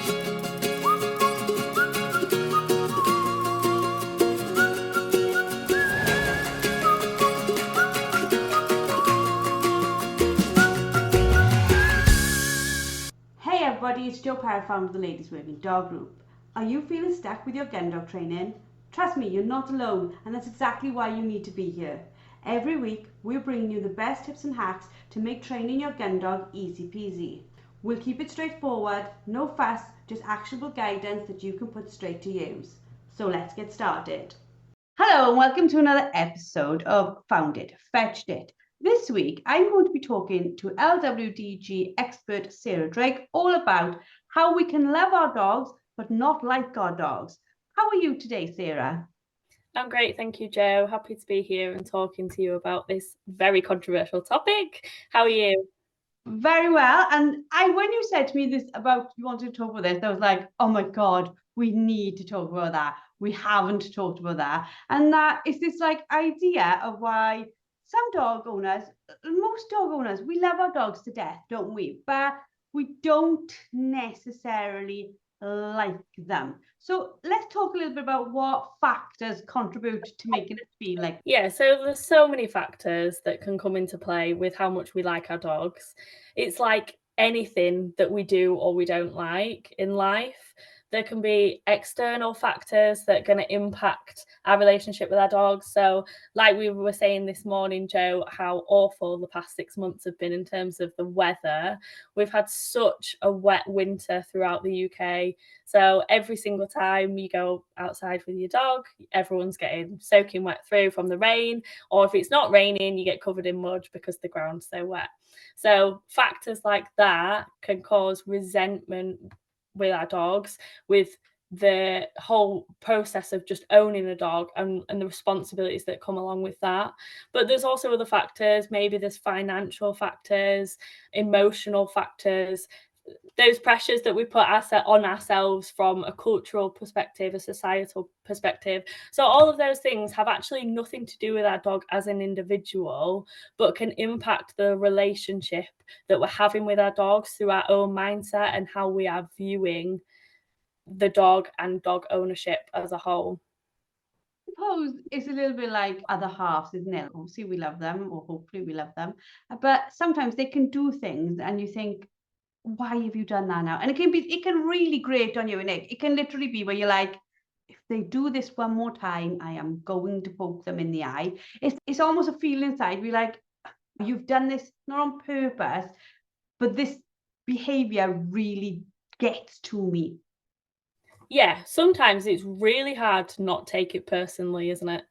Hey everybody, it's Joanne Perrott, founder of the Ladies Working Dog Group. Are you feeling stuck with your Gundog training? Trust me, you're not alone, and that's exactly why you need to be here. Every week, we're bringing you the best tips and hacks to make training your Gundog easy peasy. We'll keep it straightforward, no fuss, just actionable guidance that you can put straight to use. So let's get started. Hello and welcome to another episode of Found It, Fetched It. This week, I'm going to be talking to LWDG Expert Sarah Drake all about how we can love our dogs but not like our dogs. How are you today, Sarah? I'm great, thank you, Jo. Happy to be here and talking to you about this very controversial topic. How are you? Very well. And when you said to me this about you wanted to talk about this, I was like, oh my God, we need to talk about that. We haven't talked about that. And that is this like idea of why some dog owners, most dog owners, we love our dogs to death, don't we? But we don't necessarily like them. So let's talk a little bit about what factors contribute to making it feel like. Yeah, so there's so many factors that can come into play with how much we like our dogs. It's like anything that we do or we don't like in life. There can be external factors that are going to impact our relationship with our dogs. So, like we were saying this morning, Jo, how awful the past 6 months have been in terms of the weather. We've had such a wet winter throughout the UK. So every single time you go outside with your dog, everyone's getting soaking wet through from the rain. Or if it's not raining, you get covered in mud because the ground's so wet. So factors like that can cause resentment with our dogs, with the whole process of just owning a dog and the responsibilities that come along with that. But there's also other factors. Maybe there's financial factors, emotional factors, those pressures that we put on ourselves from a cultural perspective, a societal perspective. So all of those things have actually nothing to do with our dog as an individual, but can impact the relationship that we're having with our dogs through our own mindset and how we are viewing the dog and dog ownership as a whole. I suppose it's a little bit like other halves, isn't it? Obviously, we love them, or hopefully we love them. But sometimes they can do things and you think, why have you done that now? And it can really grate on you, and it can literally be where you're like, if they do this one more time, I am going to poke them in the eye. It's almost a feeling inside. We're like, you've done this not on purpose, but this behavior really gets to me. Yeah, sometimes it's really hard to not take it personally, isn't it?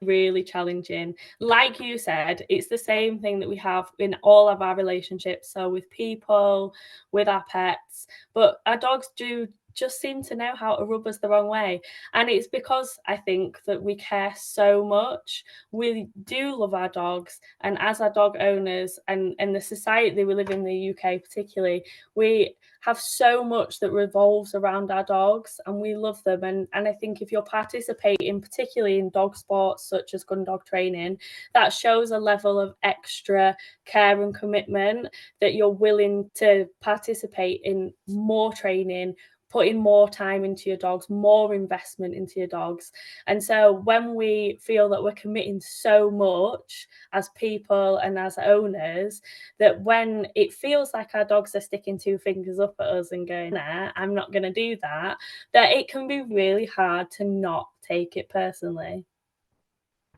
Really challenging. Like you said, it's the same thing that we have in all of our relationships. So with people, with our pets, but our dogs do just seem to know how to rub us the wrong way. And it's because I think that we care so much. We do love our dogs. And as our dog owners and the society we live in the UK particularly, we have so much that revolves around our dogs and we love them. And I think if you're participating, particularly in dog sports such as Gundog training, that shows a level of extra care and commitment that you're willing to participate in more training, putting more time into your dogs, more investment into your dogs. And so when we feel that we're committing so much as people and as owners, that when it feels like our dogs are sticking two fingers up at us and going, nah, I'm not going to do that, that it can be really hard to not take it personally.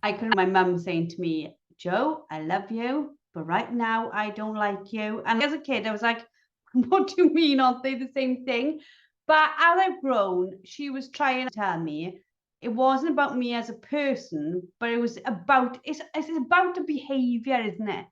I can remember my mum saying to me, Jo, I love you, but right now I don't like you. And as a kid, I was like, what do you mean? Aren't they the same thing? But as I've grown, she was trying to tell me it wasn't about me as a person, but it's about the behavior, isn't it?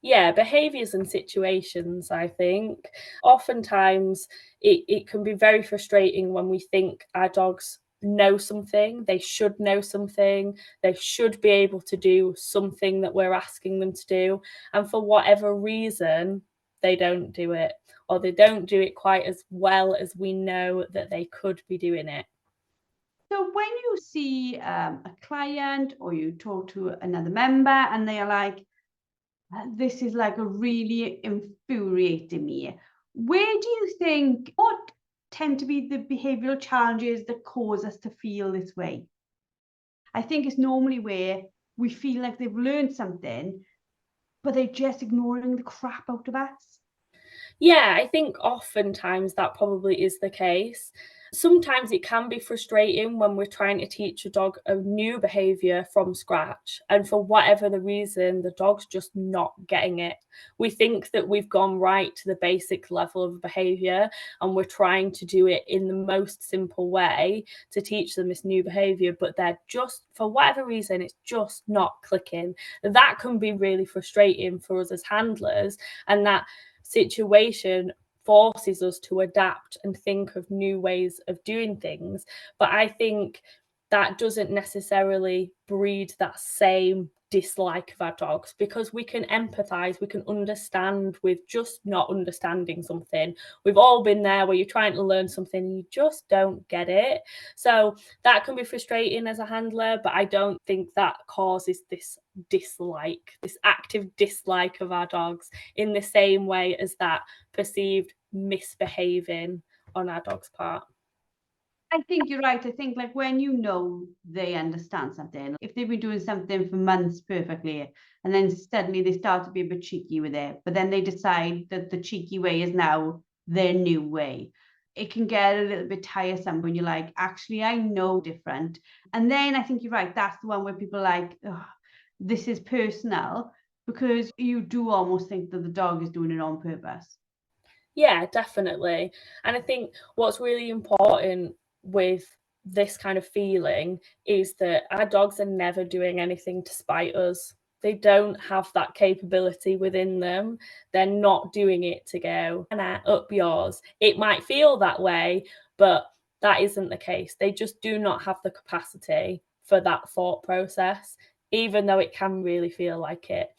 Yeah, behaviours and situations, I think. Oftentimes it can be very frustrating when we think our dogs know something, they should know something, they should be able to do something that we're asking them to do. And for whatever reason, they don't do it, or they don't do it quite as well as we know that they could be doing it. So when you see a client or you talk to another member and they are like, this is like a really infuriating me, where do you think, what tend to be the behavioural challenges that cause us to feel this way. I think it's normally where we feel like they've learned something, but they're just ignoring the crap out of us. Yeah, I think oftentimes that probably is the case. Sometimes it can be frustrating when we're trying to teach a dog a new behavior from scratch, and for whatever the reason, the dog's just not getting it. We think that we've gone right to the basic level of behavior, and we're trying to do it in the most simple way to teach them this new behavior, but they're just, for whatever reason, it's just not clicking. That can be really frustrating for us as handlers, and that situation forces us to adapt and think of new ways of doing things. But I think that doesn't necessarily breed that same dislike of our dogs, because we can empathize, we can understand with just not understanding something. We've all been there where you're trying to learn something and you just don't get it. So that can be frustrating as a handler, but I don't think that causes this dislike, this active dislike of our dogs in the same way as that perceived misbehaving on our dog's part. I think you're right. I think like when you know they understand something, if they've been doing something for months perfectly, and then suddenly they start to be a bit cheeky with it, but then they decide that the cheeky way is now their new way. It can get a little bit tiresome when you're like, actually, I know different. And then I think you're right. That's the one where people are like, oh, this is personal, because you do almost think that the dog is doing it on purpose. Yeah, definitely. And I think what's really important with this kind of feeling is that our dogs are never doing anything to spite us. They don't have that capability within them. They're not doing it to go, "Anna, up yours." It might feel that way, but that isn't the case. They just do not have the capacity for that thought process, even though it can really feel like it.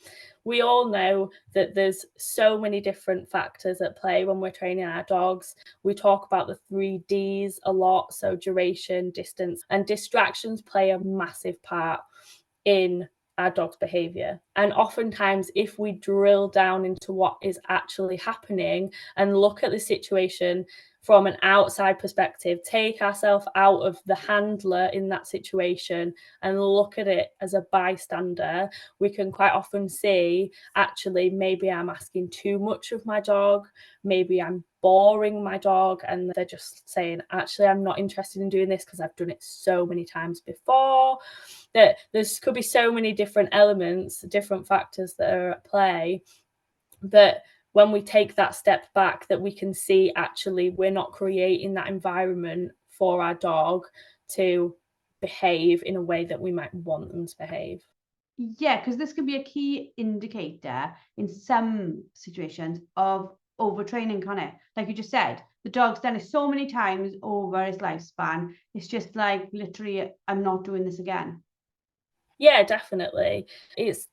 We all know that there's so many different factors at play when we're training our dogs. We talk about the 3Ds a lot, so duration, distance, and distractions play a massive part in our dog's behavior. And oftentimes, if we drill down into what is actually happening and look at the situation from an outside perspective, take ourselves out of the handler in that situation and look at it as a bystander, we can quite often see, actually, maybe I'm asking too much of my dog, maybe I'm boring my dog, and they're just saying, actually, I'm not interested in doing this because I've done it so many times before. That there's could be so many different elements, different factors that are at play, that when we take that step back, that we can see, actually, we're not creating that environment for our dog to behave in a way that we might want them to behave. Yeah, because this could be a key indicator in some situations of overtraining, can't it? Like you just said, the dog's done it so many times over his lifespan. It's just like, literally, I'm not doing this again. Yeah, definitely. It's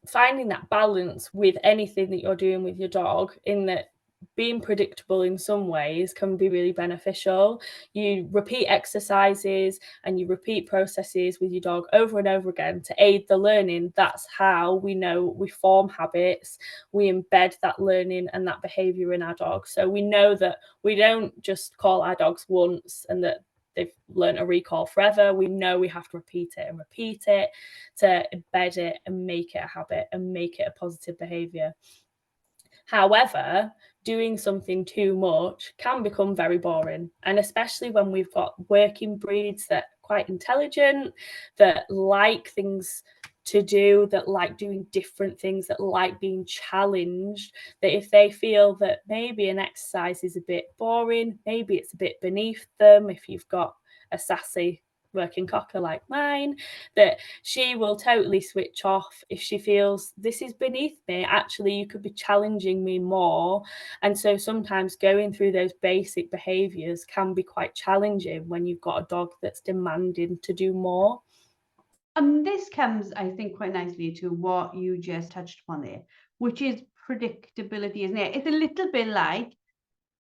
finding that balance with anything that you're doing with your dog, in that being predictable in some ways can be really beneficial. You repeat exercises and you repeat processes with your dog over and over again to aid the learning. That's how we know we form habits. We embed that learning and that behavior in our dog. So we know that we don't just call our dogs once and that they've learned a recall forever. We know we have to repeat it and repeat it to embed it and make it a habit and make it a positive behavior. However, doing something too much can become very boring. And especially when we've got working breeds that are quite intelligent, that like things to do, that like doing different things, that like being challenged, that if they feel that maybe an exercise is a bit boring, maybe it's a bit beneath them, if you've got a sassy working cocker like mine, that she will totally switch off if she feels this is beneath me. Actually, you could be challenging me more. And so sometimes going through those basic behaviors can be quite challenging when you've got a dog that's demanding to do more. And this comes, I think, quite nicely to what you just touched upon there, which is predictability, isn't it? It's a little bit like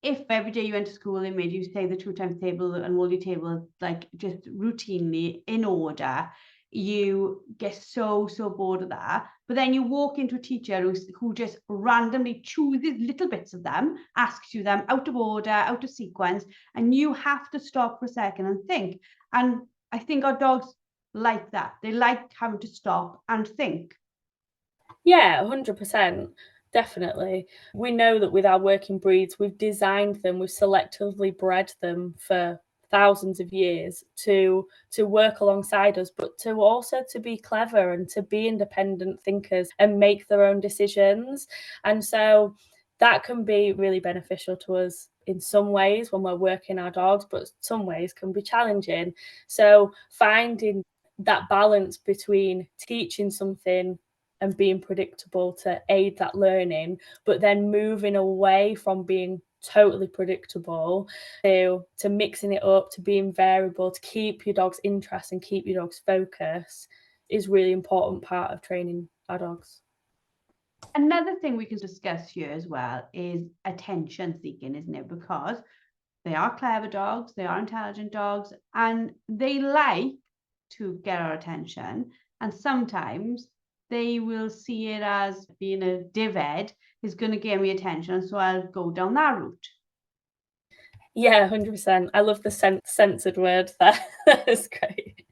if every day you went to school, they made you say the 2 times table and roll your table like just routinely in order, you get so bored of that But then you walk into a teacher who just randomly chooses little bits of them, asks you them out of order, out of sequence, and you have to stop for a second and think. And I think our dogs like that. They like having to stop and think. Yeah, 100%. Definitely. We know that with our working breeds, we've designed them, we've selectively bred them for thousands of years to work alongside us, but to also to be clever and to be independent thinkers and make their own decisions. And so that can be really beneficial to us in some ways when we're working our dogs, but some ways can be challenging. So finding that balance between teaching something and being predictable to aid that learning, but then moving away from being totally predictable to mixing it up, to being variable, to keep your dog's interest and keep your dog's focus is really important part of training our dogs. Another thing we can discuss here as well is attention seeking, isn't it? Because they are clever dogs, they are intelligent dogs, and they like to get our attention. And sometimes they will see it as being a div-ed is going to get me attention, so I'll go down that route. Yeah, 100%. I love the censored word there. That's great.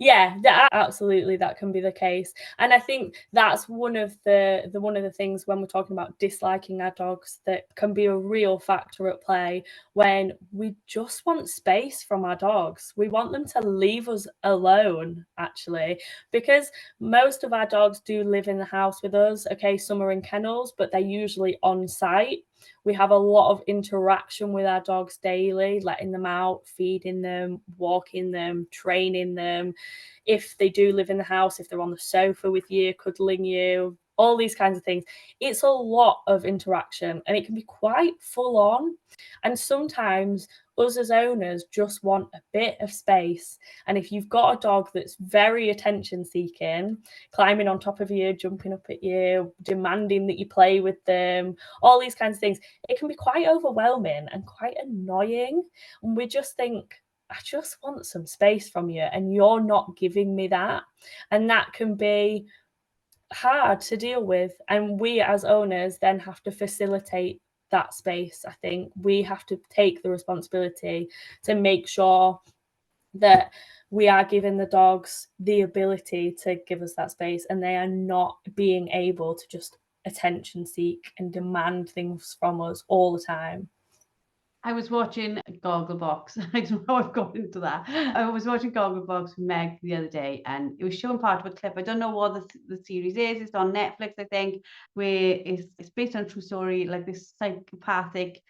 Yeah, absolutely, that can be the case. And I think that's one of the things when we're talking about disliking our dogs that can be a real factor at play when we just want space from our dogs. We want them to leave us alone, actually, because most of our dogs do live in the house with us. Okay, some are in kennels, but they're usually on site. We have a lot of interaction with our dogs daily, letting them out, feeding them, walking them, training them. If they do live in the house, if they're on the sofa with you, cuddling you, all these kinds of things. It's a lot of interaction and it can be quite full on. And sometimes us as owners just want a bit of space. And if you've got a dog that's very attention seeking, climbing on top of you, jumping up at you, demanding that you play with them, all these kinds of things, it can be quite overwhelming and quite annoying. And we just think, I just want some space from you and you're not giving me that. And that can be hard to deal with. And we as owners then have to facilitate that space. I think we have to take the responsibility to make sure that we are giving the dogs the ability to give us that space and they are not being able to just attention seek and demand things from us all the time. I was watching Gogglebox. I don't know how I've got into that. I was watching Gogglebox with Meg the other day, and it was showing part of a clip. I don't know what the series is. It's on Netflix, I think, where it's based on a true story, like this psychopathic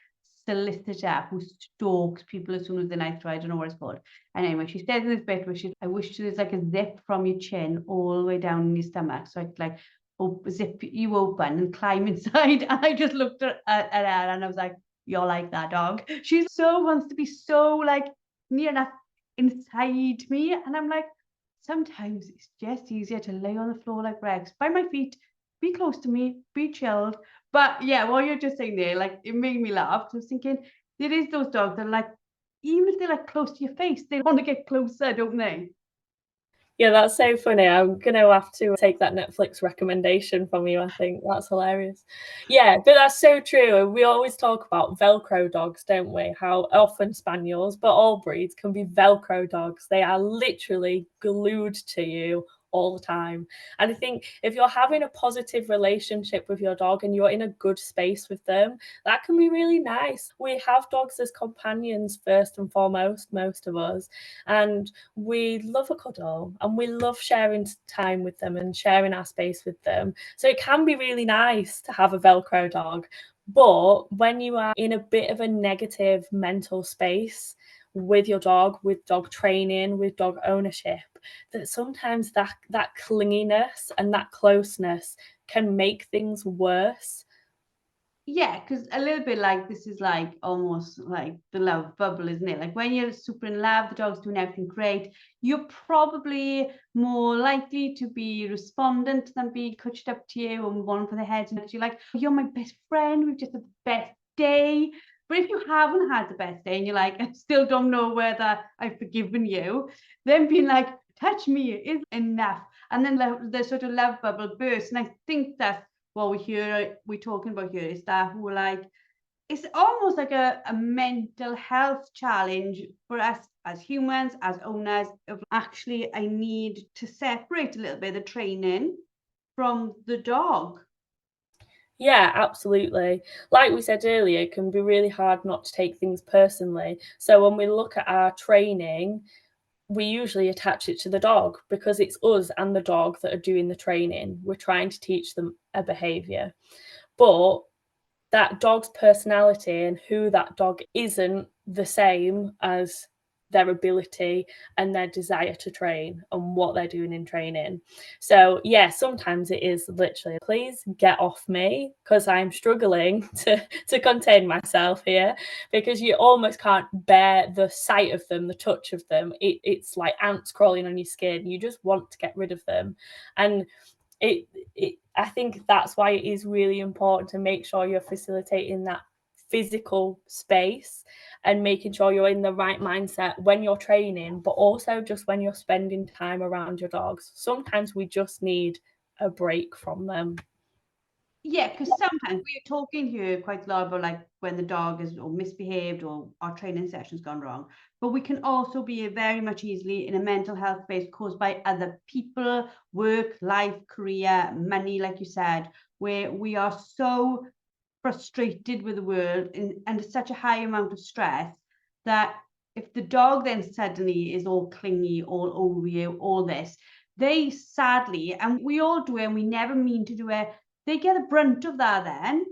solicitor who stalks people as soon as they're nice to her. I don't know what it's called. And anyway, she says in this bit where I wish there's like a zip from your chin all the way down in your stomach. So I'd like zip you open and climb inside. And I just looked at her and I was like, you're like that dog. She so wants to be so like near enough inside me. And I'm like, sometimes it's just easier to lay on the floor like Rex by my feet, be close to me, be chilled. But yeah, what you're just saying there, like it made me laugh. I was thinking, there is those dogs that are like, even if they're like close to your face, they want to get closer, don't they? Yeah, that's so funny. I'm going to have to take that Netflix recommendation from you. I think that's hilarious. Yeah, but that's so true. We always talk about Velcro dogs, don't we? How often Spaniels, but all breeds can be Velcro dogs. They are literally glued to you all the time. And I think if you're having a positive relationship with your dog and you're in a good space with them, that can be really nice. We have dogs as companions first and foremost, most of us, and we love a cuddle and we love sharing time with them and sharing our space with them. So it can be really nice to have a Velcro dog. But when you are in a bit of a negative mental space with your dog, with dog training, with dog ownership, that sometimes that clinginess and that closeness can make things worse. Yeah, because a little bit like this is like almost like the love bubble, isn't it? Like when you're super in love, the dog's doing everything great, you're probably more likely to be respondent than be cutched up to you and one for the head. And you're like, you're my best friend, we've just had the best day. But if you haven't had the best day and you're like, I still don't know whether I've forgiven you, then being like, touch me is enough. And then the sort of love bubble bursts. And I think that's what we're talking about here, is that who are like, it's almost like a mental health challenge for us as humans, as owners, of actually, I need to separate a little bit of the training from the dog. Yeah, absolutely. Like we said earlier, it can be really hard not to take things personally. So when we look at our training, we usually attach it to the dog because it's us and the dog that are doing the training. We're trying to teach them a behaviour. But that dog's personality and who that dog isn't the same as their ability and their desire to train and what they're doing in training. So yeah, sometimes it is literally, please get off me because I'm struggling to contain myself here, because you almost can't bear the sight of them, the touch of them. It's like ants crawling on your skin. You just want to get rid of them. And I think that's why it is really important to make sure you're facilitating that physical space and making sure you're in the right mindset when you're training, but also just when you're spending time around your dogs. Sometimes we just need a break from them. Yeah, because sometimes we're talking here quite a lot about like when the dog is or misbehaved or our training session's gone wrong, but we can also be very much easily in a mental health space caused by other people, work, life, career, money, like you said, where we are so frustrated with the world and under such a high amount of stress that if the dog then suddenly is all clingy, all over you, all this, they sadly, and we all do it and we never mean to do it, they get the brunt of that then.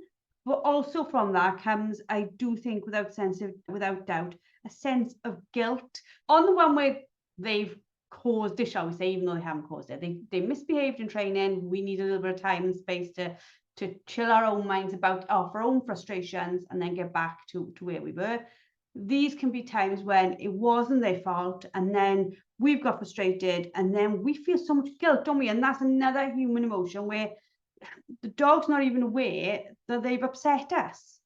But also from that comes, I do think, without doubt, a sense of guilt. On the one way, they've caused it, shall we say, even though they haven't caused it. They misbehaved in training. We need a little bit of time and space to chill our own minds about our own frustrations and then get back to where we were. These can be times when it wasn't their fault and then we've got frustrated and then we feel so much guilt, don't we? And that's another human emotion where the dog's not even aware that they've upset us.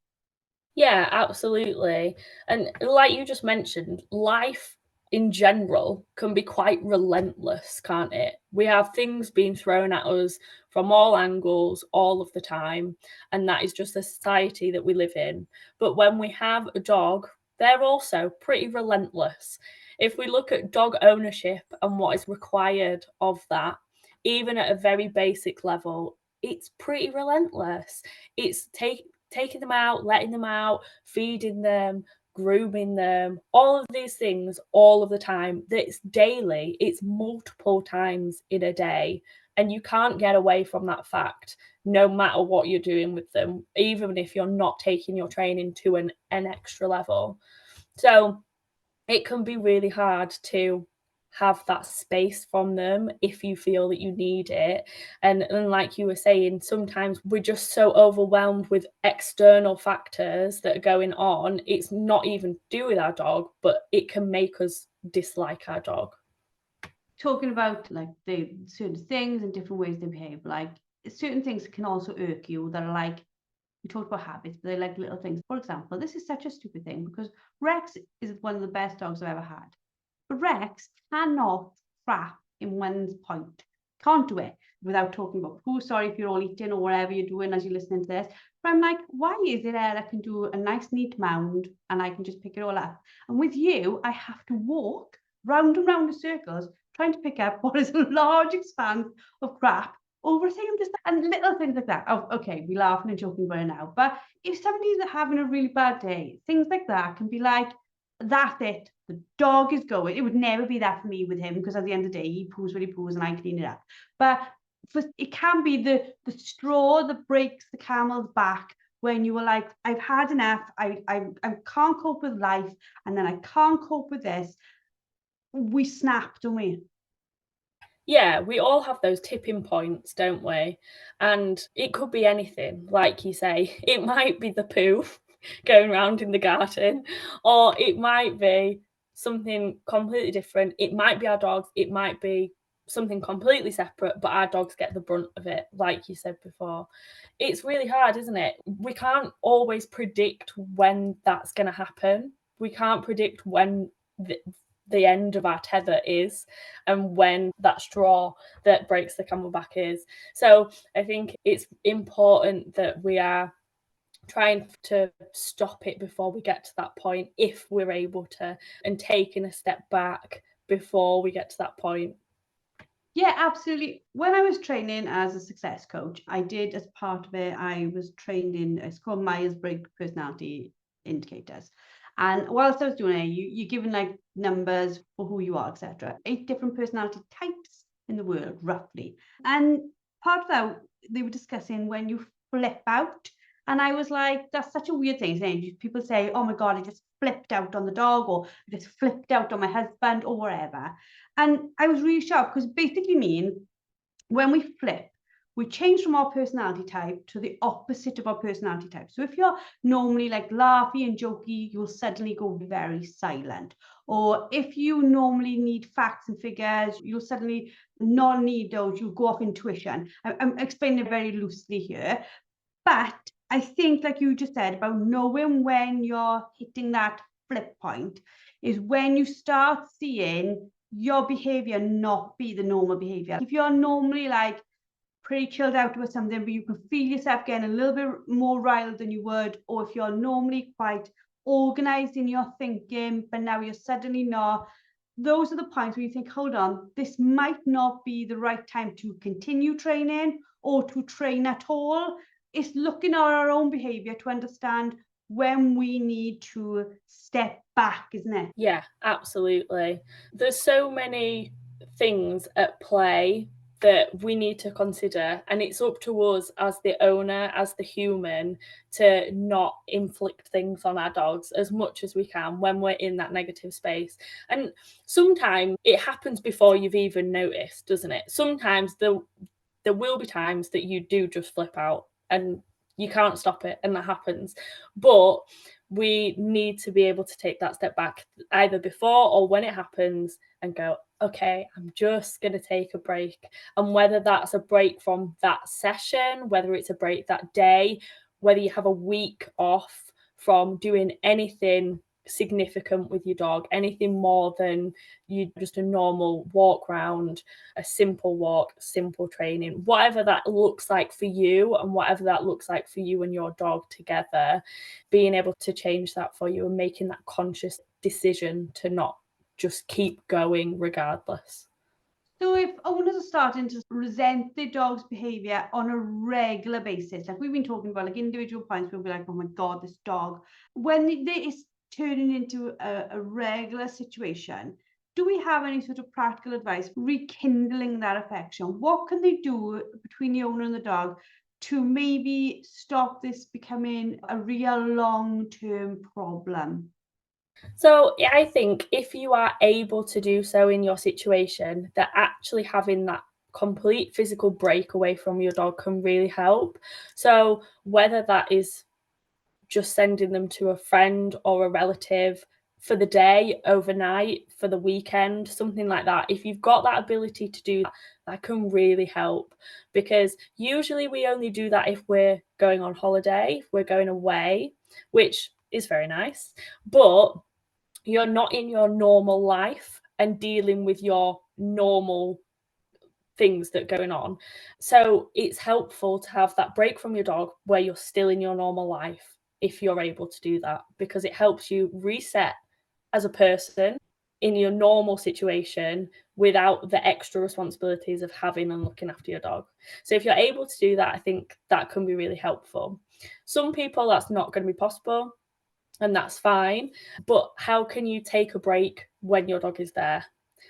Yeah, absolutely. And like you just mentioned, life in general can be quite relentless, can't it? We have things being thrown at us from all angles all of the time, and that is just the society that we live in. But when we have a dog, they're also pretty relentless. If we look at dog ownership and what is required of that, even at a very basic level, it's pretty relentless. It's taking them out, letting them out, feeding them, grooming them, all of these things all of the time. It's daily, it's multiple times in a day. And you can't get away from that fact no matter what you're doing with them, even if you're not taking your training to an extra level. So it can be really hard to have that space from them if you feel that you need it. And like you were saying, sometimes we're just so overwhelmed with external factors that are going on. It's not even to do with our dog, but it can make us dislike our dog. Talking about like the certain things and different ways they behave, like certain things can also irk you that are like, we talked about habits, but they're like little things. For example, this is such a stupid thing because Rex is one of the best dogs I've ever had. But Rex cannot crap in one's point. Can't do it without talking about poo. Sorry if you're all eating or whatever you're doing as you're listening to this. But I'm like, why is it that I can do a nice neat mound and I can just pick it all up? And with you, I have to walk round and round in circles trying to pick up what is a large expanse of crap over a thing and little things like that. Oh, okay, we're laughing and joking about it now. But if somebody's having a really bad day, things like that can be like, that's it. The dog is going. It would never be that for me with him because at the end of the day, he poos when he poos and I clean it up. But it can be the straw that breaks the camel's back when you were like, I've had enough. I can't cope with life, and then I can't cope with this. We snap, don't we? Yeah, we all have those tipping points, don't we? And it could be anything, like you say. It might be the poo going around in the garden, or it might be something completely different. It might be our dogs, it might be something completely separate, but our dogs get the brunt of it, like you said before. It's really hard, isn't it? We can't always predict when that's going to happen. We can't predict when the end of our tether is and when that straw that breaks the camel back is. So I think it's important that we are trying to stop it before we get to that point, if we're able to, and taking a step back before we get to that point. Yeah, absolutely. When I was training as a success coach, I did, as part of it, I was trained in, it's called Myers-Briggs Personality Indicators. And whilst I was doing it, you're given like numbers for who you are, etc. 8 different personality types in the world, roughly. And part of that, they were discussing when you flip out. And I was like, that's such a weird thing, isn't it? People say, oh my God, I just flipped out on the dog, or I just flipped out on my husband, or whatever. And I was really shocked, because basically mean when we flip, we change from our personality type to the opposite of our personality type. So if you're normally like laughy and jokey, you'll suddenly go very silent. Or if you normally need facts and figures, you'll suddenly not need those, you'll go off intuition. I'm explaining it very loosely here. But I think, like you just said, about knowing when you're hitting that flip point is when you start seeing your behavior not be the normal behavior. If you're normally like pretty chilled out with something, but you can feel yourself getting a little bit more riled than you would, or if you're normally quite organized in your thinking, but now you're suddenly not, those are the points where you think, hold on, this might not be the right time to continue training or to train at all. It's looking at our own behavior to understand when we need to step back, isn't it? Yeah, absolutely. There's so many things at play that we need to consider, and it's up to us as the owner, as the human, to not inflict things on our dogs as much as we can when we're in that negative space. And sometimes it happens before you've even noticed, doesn't it? Sometimes there will be times that you do just flip out and you can't stop it, and that happens. But we need to be able to take that step back either before or when it happens and go, okay, I'm just going to take a break. And whether that's a break from that session, whether it's a break that day, whether you have a week off from doing anything significant with your dog, anything more than you just a normal walk round, a simple walk, simple training, whatever that looks like for you, and whatever that looks like for you and your dog together, being able to change that for you and making that conscious decision to not just keep going regardless. So if owners are starting to resent their dog's behavior on a regular basis, like we've been talking about, like individual points, we'll be like, oh my God, this dog, when it's turning into a regular situation, do we have any sort of practical advice rekindling that affection? What can they do between the owner and the dog to maybe stop this becoming a real long-term problem? So I think if you are able to do so in your situation, that actually having that complete physical break away from your dog can really help. So whether that is just sending them to a friend or a relative for the day, overnight, for the weekend, something like that. If you've got that ability to do that, that can really help, because usually we only do that if we're going on holiday, if we're going away, which is very nice, but you're not in your normal life and dealing with your normal things that are going on. So it's helpful to have that break from your dog where you're still in your normal life, if you're able to do that, because it helps you reset as a person in your normal situation without the extra responsibilities of having and looking after your dog. So if you're able to do that, I think that can be really helpful. Some people, that's not going to be possible, and that's fine. But how can you take a break when your dog is there?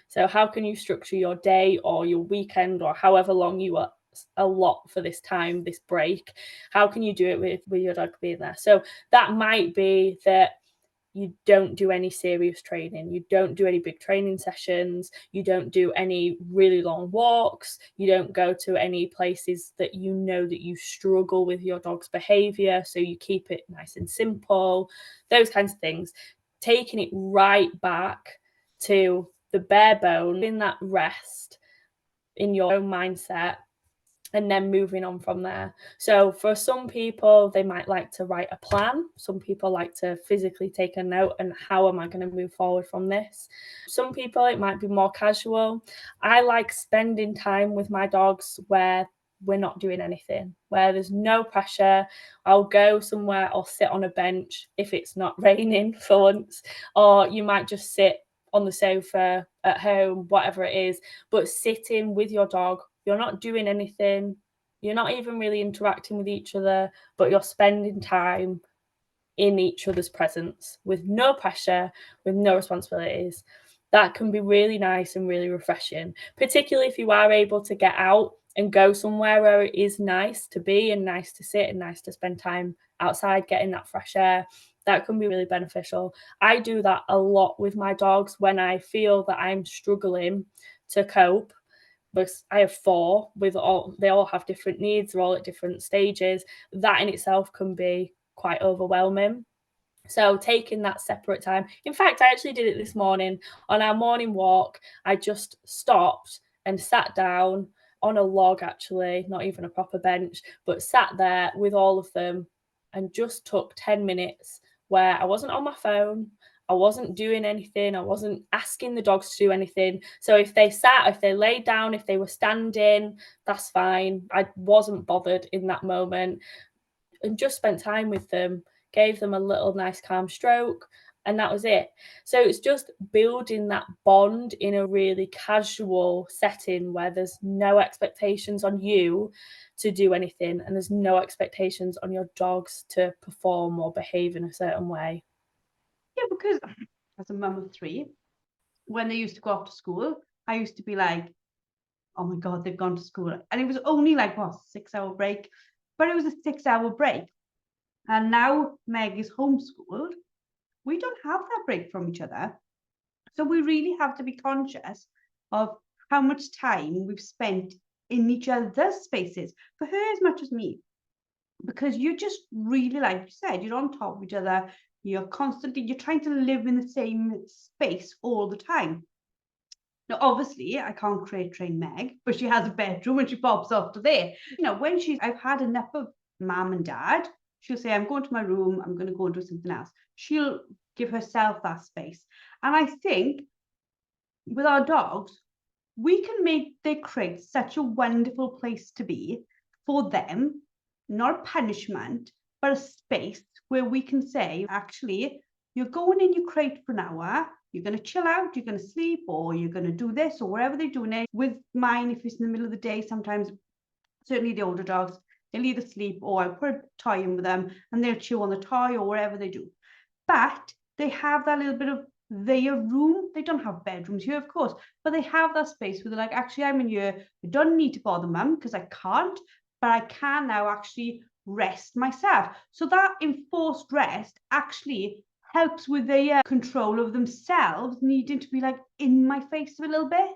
So how can you structure your day or your weekend or however long you are allot for this time, this break? How can you do it with your dog being there? So that might be that you don't do any serious training, you don't do any big training sessions, you don't do any really long walks, you don't go to any places that you know that you struggle with your dog's behavior, so you keep it nice and simple, those kinds of things. Taking it right back to the bare bone, in that rest in your own mindset, and then moving on from there. So for some people, they might like to write a plan. Some people like to physically take a note and how am I going to move forward from this? Some people, it might be more casual. I like spending time with my dogs where we're not doing anything, where there's no pressure. I'll go somewhere or sit on a bench if it's not raining for once, or you might just sit on the sofa at home, whatever it is, but sitting with your dog. You're not doing anything. You're not even really interacting with each other, but you're spending time in each other's presence with no pressure, with no responsibilities. That can be really nice and really refreshing, particularly if you are able to get out and go somewhere where it is nice to be and nice to sit and nice to spend time outside getting that fresh air. That can be really beneficial. I do that a lot with my dogs when I feel that I'm struggling to cope, because I have 4 they all have different needs, they're all at different stages. That in itself can be quite overwhelming. So taking that separate time. In fact, I actually did it this morning on our morning walk. I just stopped and sat down on a log, actually, not even a proper bench, but sat there with all of them and just took 10 minutes where I wasn't on my phone. I wasn't doing anything. I wasn't asking the dogs to do anything. So if they sat, if they laid down, if they were standing, that's fine. I wasn't bothered in that moment and just spent time with them, gave them a little nice calm stroke, and that was it. So it's just building that bond in a really casual setting where there's no expectations on you to do anything and there's no expectations on your dogs to perform or behave in a certain way. Yeah, because as a mum of 3, when they used to go off to school, I used to be like, oh my God, they've gone to school. And it was only like, what, 6-hour break? But it was a 6-hour break. And now Meg is homeschooled. We don't have that break from each other. So we really have to be conscious of how much time we've spent in each other's spaces, for her as much as me. Because you just really, like you said, you're on top of each other. You're trying to live in the same space all the time. Now, obviously, I can't crate train Meg, but she has a bedroom and she pops off to there. You know, when I've had enough of mum and dad, she'll say, I'm going to my room, I'm going to go and do something else. She'll give herself that space. And I think with our dogs, we can make their crate such a wonderful place to be for them, not a punishment, but a space where we can say, actually, you're going in your crate for an hour, you're going to chill out, you're going to sleep, or you're going to do this, or wherever they're doing it. With mine, if it's in the middle of the day, sometimes, certainly the older dogs, they'll either sleep or I'll put a toy in with them and they'll chew on the toy or wherever they do. But they have that little bit of their room. They don't have bedrooms here, of course, but they have that space where they're like, actually, I'm in here. I don't need to bother mum because I can't, but I can now actually rest myself. So that enforced rest actually helps with their control of themselves needing to be like in my face a little bit.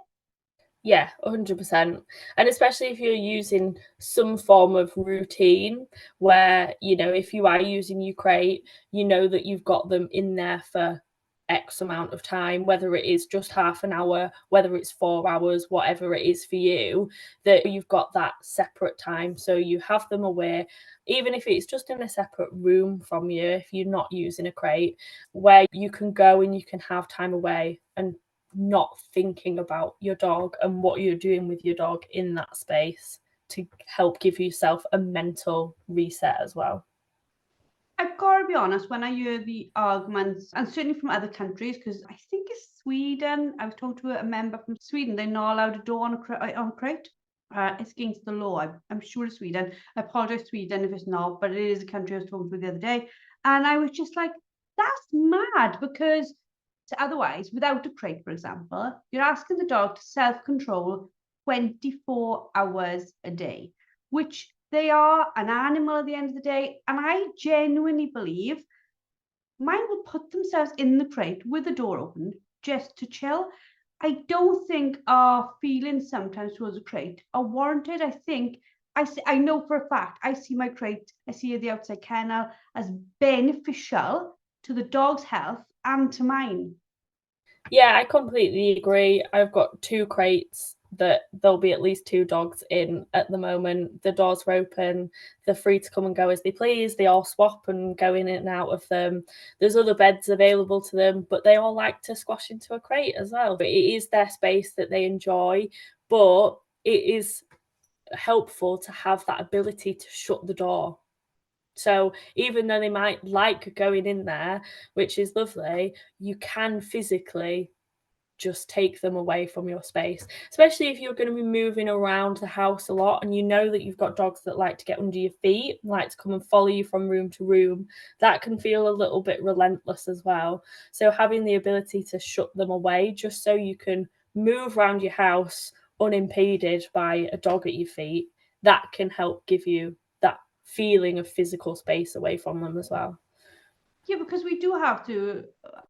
Yeah, 100%. And especially if you're using some form of routine where, you know, if you are using your crate, you know that you've got them in there for X amount of time, whether it is just half an hour, whether it's 4 hours, whatever it is for you, that you've got that separate time. So you have them away, even if it's just in a separate room from you, if you're not using a crate, where you can go and you can have time away and not thinking about your dog and what you're doing with your dog in that space to help give yourself a mental reset as well. I've got to be honest, when I hear the arguments, and certainly from other countries, because I think it's Sweden, I was talking to a member from Sweden, they're not allowed a door on a crate. It's against the law. I'm sure it's Sweden. I apologize, Sweden, if it's not, but it is a country I was talking to the other day. And I was just like, that's mad, because otherwise, without a crate, for example, you're asking the dog to self-control 24 hours a day, which they are an animal at the end of the day. And I genuinely believe mine will put themselves in the crate with the door open just to chill. I don't think our feelings sometimes towards a crate are warranted. I think I know for a fact, I see my crate, I see the outside kennel as beneficial to the dog's health and to mine. Yeah, I completely agree. I've got 2 crates that there'll be at least 2 dogs in at the moment. The doors are open, they're free to come and go as they please. They all swap and go in and out of them. There's other beds available to them, but they all like to squash into a crate as well. But it is their space that they enjoy, but it is helpful to have that ability to shut the door. So even though they might like going in there, which is lovely, you can physically just take them away from your space, especially if you're going to be moving around the house a lot and you know that you've got dogs that like to get under your feet, like to come and follow you from room to room. That can feel a little bit relentless as well. So having the ability to shut them away just so you can move around your house unimpeded by a dog at your feet, that can help give you that feeling of physical space away from them as well. Yeah, because we do have to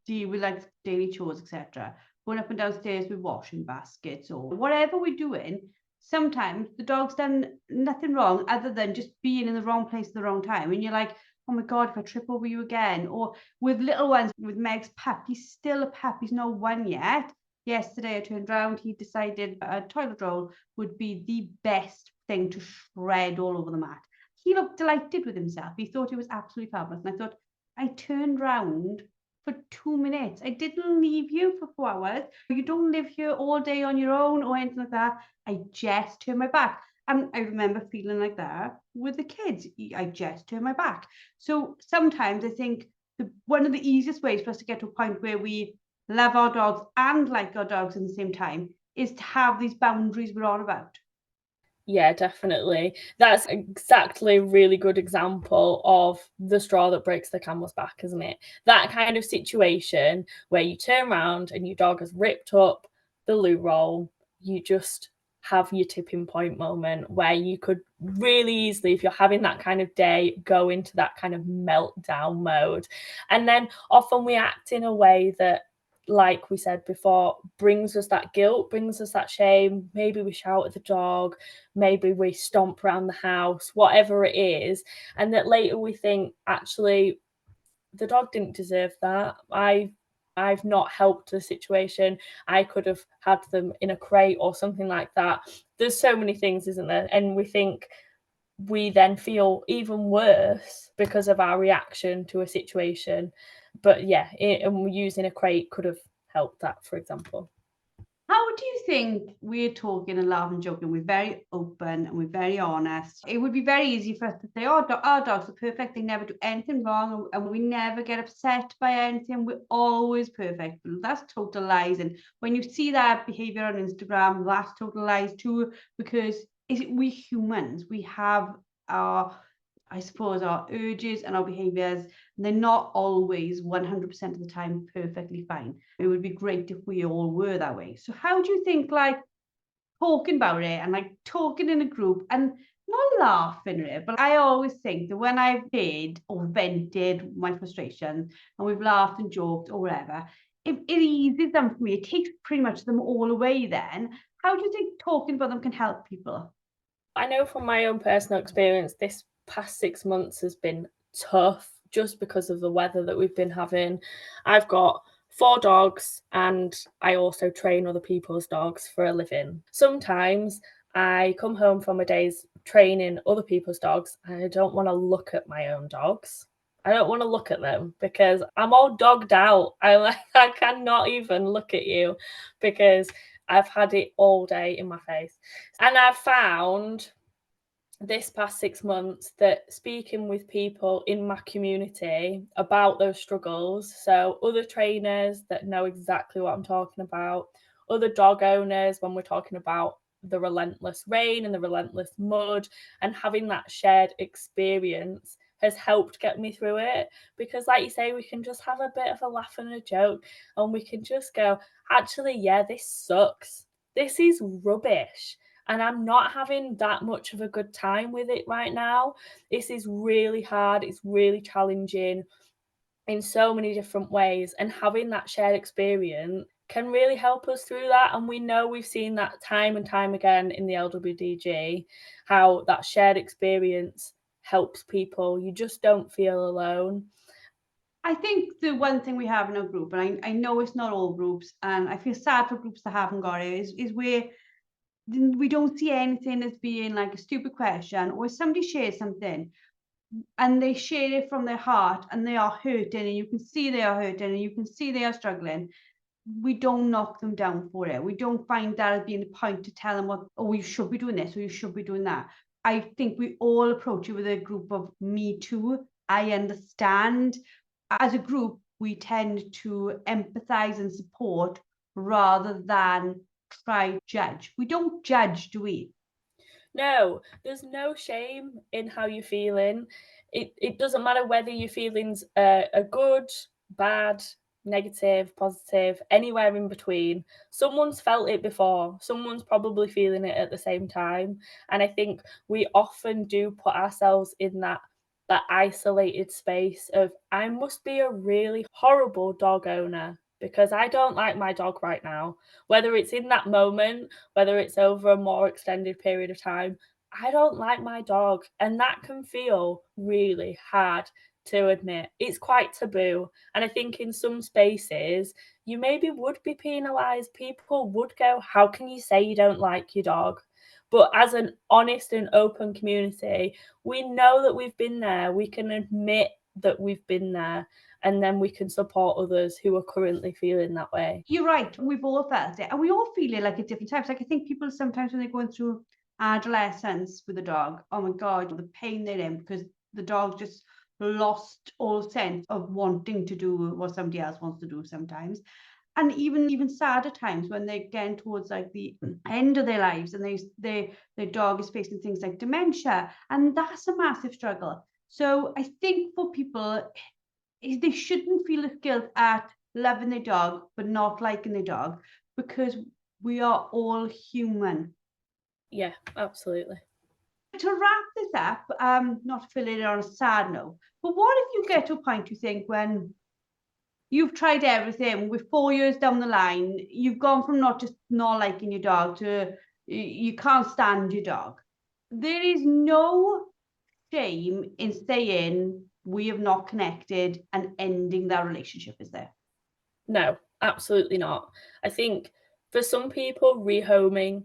deal with like daily chores, etc. Going up and downstairs with washing baskets or whatever we're doing. Sometimes the dog's done nothing wrong other than just being in the wrong place at the wrong time. And you're like, oh my God, if I trip over you again. Or with little ones, with Meg's pup, he's still a pup. He's not one yet. Yesterday I turned around, he decided a toilet roll would be the best thing to shred all over the mat. He looked delighted with himself. He thought it was absolutely fabulous. And I thought, I turned round for 2 minutes. I didn't leave you for 4 hours. You don't live here all day on your own or anything like that. I just turned my back. And I remember feeling like that with the kids. I just turned my back. So sometimes I think one of the easiest ways for us to get to a point where we love our dogs and like our dogs at the same time is to have these boundaries we're on about. Yeah, definitely. That's exactly a really good example of the straw that breaks the camel's back, isn't it? That kind of situation where you turn around and your dog has ripped up the loo roll, you just have your tipping point moment where you could really easily, if you're having that kind of day, go into that kind of meltdown mode. And then often we act in a way that, like we said before, brings us that guilt, brings us that shame. Maybe we shout at the dog, maybe we stomp around the house, whatever it is. And that later we think, actually, the dog didn't deserve that. I've not helped the situation. I could have had them in a crate or something like that. There's so many things, isn't there? And we think we then feel even worse because of our reaction to a situation. But yeah, and using a crate could have helped that, for example. How do you think we're talking and laughing and joking? We're very open and we're very honest. It would be very easy for us to say, oh, our dogs are perfect. They never do anything wrong and we never get upset by anything. We're always perfect. That's total lies. And when you see that behaviour on Instagram, that's total lies too, because we humans, we have our, I suppose, our urges and our behaviours. They're not always 100% of the time perfectly fine. It would be great if we all were that way. So how do you think, like, talking about it and like talking in a group and not laughing at it, but I always think that when I've shared or vented my frustrations and we've laughed and joked or whatever, it eases them for me. It takes pretty much them all away then. How do you think talking about them can help people? I know from my own personal experience, this past 6 months has been tough just because of the weather that we've been having. I've got 4 dogs and I also train other people's dogs for a living. Sometimes I come home from a day's training other people's dogs and I don't want to look at my own dogs. I don't want to look at them because I'm all dogged out. I cannot even look at you because I've had it all day in my face. And I've found this past 6 months that speaking with people in my community about those struggles, so other trainers that know exactly what I'm talking about, other dog owners, when we're talking about the relentless rain and the relentless mud, and having that shared experience has helped get me through it. Because like you say, we can just have a bit of a laugh and a joke and we can just go, actually, yeah, this sucks, this is rubbish, and I'm not having that much of a good time with it right now. This is really hard, it's really challenging in so many different ways, and having that shared experience can really help us through that. And we know, we've seen that time and time again in the LWDG, how that shared experience helps people. You just don't feel alone. I think the one thing we have in our group, and I know it's not all groups, and I feel sad for groups that haven't got it, is where we don't see anything as being like a stupid question, or if somebody shares something and they share it from their heart and they are hurting and you can see they are hurting and you can see they are struggling, we don't knock them down for it. We don't find that as being a point to tell them what, oh, you should be doing this or you should be doing that. I think we all approach it with a group of me too. I understand. As a group, we tend to empathize and support rather than try to judge. We don't judge, do we? No, there's no shame in how you're feeling. It doesn't matter whether your feelings are good, bad, negative, positive, anywhere in between. Someone's felt it before. Someone's probably feeling it at the same time. And I think we often do put ourselves in that isolated space of I must be a really horrible dog owner because I don't like my dog right now. Whether it's in that moment, whether it's over a more extended period of time, I don't like my dog. And that can feel really hard to admit. It's quite taboo. And I think in some spaces, you maybe would be penalised. People would go, how can you say you don't like your dog? But as an honest and open community, we know that we've been there. We can admit that we've been there, and then we can support others who are currently feeling that way. You're right. We've all felt it, and we all feel it like at different times. Like I think people sometimes when they're going through adolescence with a dog, oh my God, the pain they're in because the dog just lost all sense of wanting to do what somebody else wants to do sometimes. And even sadder times when they're getting towards like the end of their lives and their dog is facing things like dementia, and that's a massive struggle. So I think for people, they shouldn't feel guilt at loving their dog but not liking their dog, because we are all human. Yeah, absolutely. To wrap this up, not to fill it on a sad note, but what if you get to a point you think when you've tried everything, with 4 years down the line, you've gone from not just not liking your dog to you can't stand your dog. There is no shame in saying we have not connected and ending that relationship, is there? No, absolutely not. I think for some people, rehoming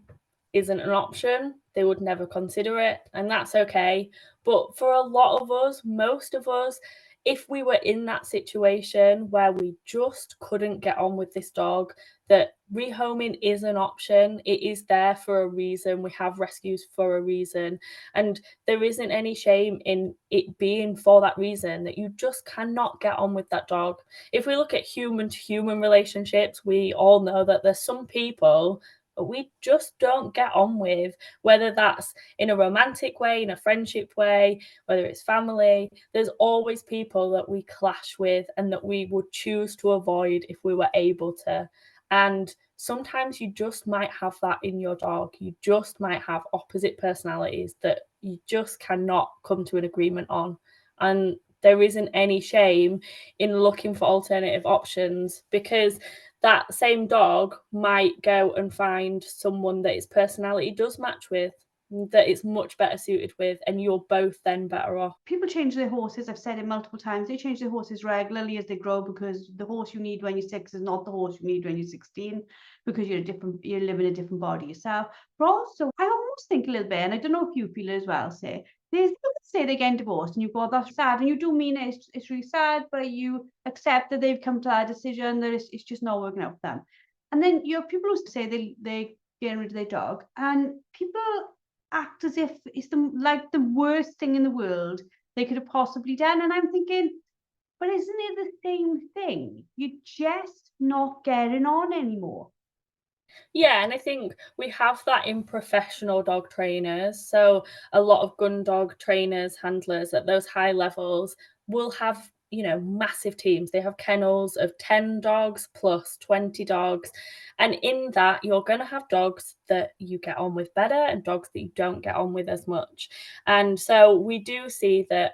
isn't an option. They would never consider it, and that's okay. But for a lot of us, most of us, if we were in that situation where we just couldn't get on with this dog, that rehoming is an option. It is there for a reason. We have rescues for a reason. And there isn't any shame in it being for that reason, that you just cannot get on with that dog. If we look at human to human relationships, we all know that there's some people we just don't get on with, whether that's in a romantic way, in a friendship way, whether it's family. There's always people that we clash with and that we would choose to avoid if we were able to. And sometimes you just might have that in your dog. You just might have opposite personalities that you just cannot come to an agreement on. And there isn't any shame in looking for alternative options, because that same dog might go and find someone that its personality does match with, that it's much better suited with, and you're both then better off. People change their horses. I've said it multiple times. They change their horses regularly as they grow, because the horse you need when you're 6 is not the horse you need when you're 16, because you're living a different body yourself. But also, I almost think a little bit, and I don't know if you feel it as well, say, there's people that say they're getting divorced and you go, that's sad, and you do mean it, it's really sad, but you accept that they've come to that decision, that it's just not working out for them. And then you have people who say they're getting rid of their dog, and people act as if it's the worst thing in the world they could have possibly done. And I'm thinking, but isn't it the same thing? You're just not getting on anymore. Yeah, and I think we have that in professional dog trainers. So a lot of gun dog trainers, handlers at those high levels will have, massive teams. They have kennels of 10 dogs plus 20 dogs. And in that, you're going to have dogs that you get on with better and dogs that you don't get on with as much. And so we do see that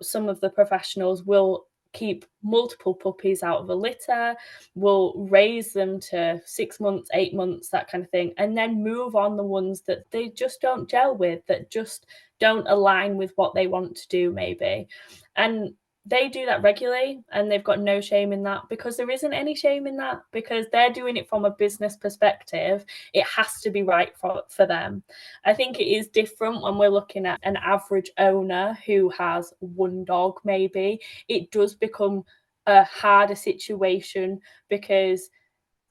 some of the professionals will keep multiple puppies out of a litter, will raise them to 6 months, 8 months, that kind of thing, and then move on the ones that they just don't gel with, that just don't align with what they want to do, maybe. And they do that regularly, and they've got no shame in that, because there isn't any shame in that, because they're doing it from a business perspective. It has to be right for them. I think it is different when we're looking at an average owner who has one dog. Maybe it does become a harder situation, because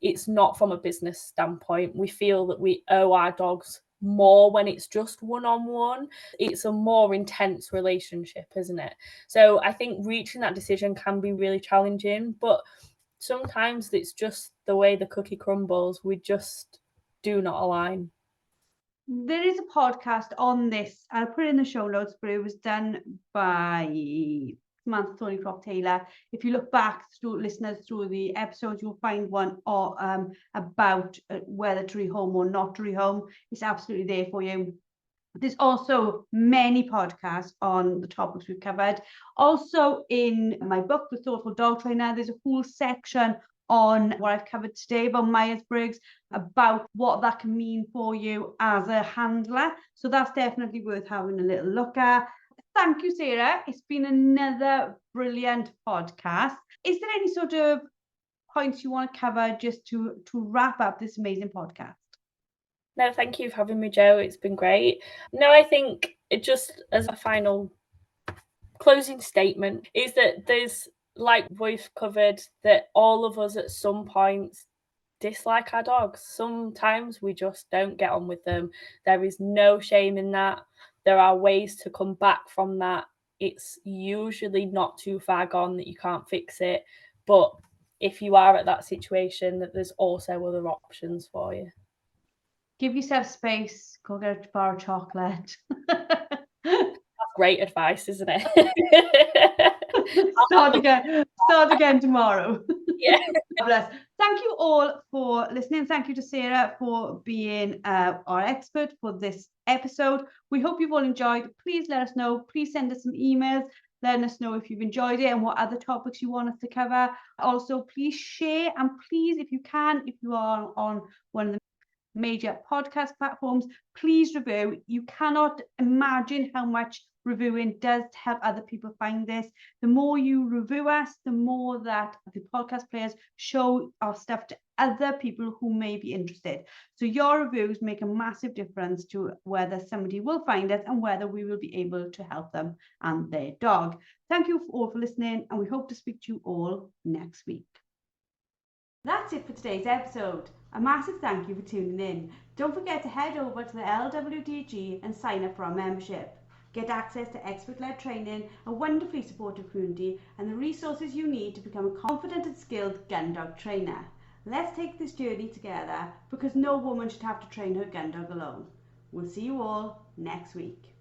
it's not from a business standpoint. We feel that we owe our dogs more when it's just one-on-one. It's a more intense relationship, isn't it? So I think reaching that decision can be really challenging, but sometimes it's just the way the cookie crumbles. We just do not align. There is a podcast on this. I'll put it in the show notes, but it was done by Samantha Thornycroft Taylor. If you look back through listeners through the episodes, you'll find one about whether to rehome or not to rehome. It's absolutely there for you. There's also many podcasts on the topics we've covered. Also in my book, The Thoughtful Dog Trainer, there's a whole section on what I've covered today about Myers-Briggs, about what that can mean for you as a handler. So that's definitely worth having a little look at. Thank you, Sarah. It's been another brilliant podcast. Is there any sort of points you want to cover just to wrap up this amazing podcast? No, thank you for having me, Jo. It's been great. No, I think it just as a final closing statement is that there's, like we've covered, that all of us at some point dislike our dogs. Sometimes we just don't get on with them. There is no shame in that. There are ways to come back from that. It's usually not too far gone that you can't fix it. But if you are at that situation, that there's also other options for you. Give yourself space. Go get a bar of chocolate. That's great advice, isn't it? Start again tomorrow. Yeah. Bless. Thank you all for listening. Thank you to Sarah for being our expert for this episode. We hope you've all enjoyed. Please let us know. Please send us some emails. Let us know if you've enjoyed it and what other topics you want us to cover. Also, please share, and please, if you can, if you are on one of the major podcast platforms, please review. You cannot imagine how much reviewing does help other people find this. The more you review us, the more that the podcast players show our stuff to other people who may be interested. So your reviews make a massive difference to whether somebody will find us and whether we will be able to help them and their dog. Thank you all for listening, and we hope to speak to you all next week. That's it for today's episode. A massive thank you for tuning in. Don't forget to head over to the LWDG and sign up for our membership. Get access to expert-led training, a wonderfully supportive community, and the resources you need to become a confident and skilled gun dog trainer. Let's take this journey together, because no woman should have to train her gun dog alone. We'll see you all next week.